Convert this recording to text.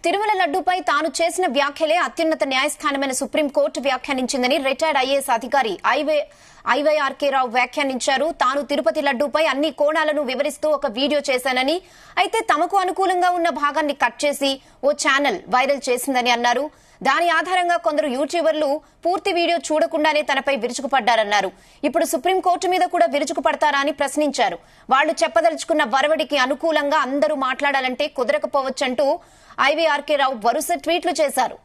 తిరుమల లడ్డూపై తాను చేసిన వ్యాఖ్యలే అత్యున్నత న్యాయస్థానమైన సుప్రీంకోర్టు వ్యాఖ్యానించిందని రిటైర్డ్ ఐఏఎస్ అధికారి ఐవైఆర్కే రావు వ్యాఖ్యానించారు. తాను తిరుపతి లడ్డూపై అన్ని కోణాలను వివరిస్తూ ఒక వీడియో చేశానని, అయితే తమకు అనుకూలంగా ఉన్న భాగాన్ని కట్ చేసి ఓ ఛానల్ వైరల్ చేసిందని అన్నారు. దాని ఆధారంగా కొందరు యూట్యూబర్లు పూర్తి వీడియో చూడకుండానే తనపై విరుచుకుపడ్డారన్నారు. ఇప్పుడు సుప్రీంకోర్టు మీద కూడా విరుచుకుపడతారా అని ప్రశ్నించారు. వాళ్లు చెప్పదలుచుకున్న వరవడికి అనుకూలంగా అందరూ మాట్లాడాలంటే కుదరకపోవచ్చంటూ ఐవైఆర్కే రావు వరుస ట్వీట్లు చేశారు.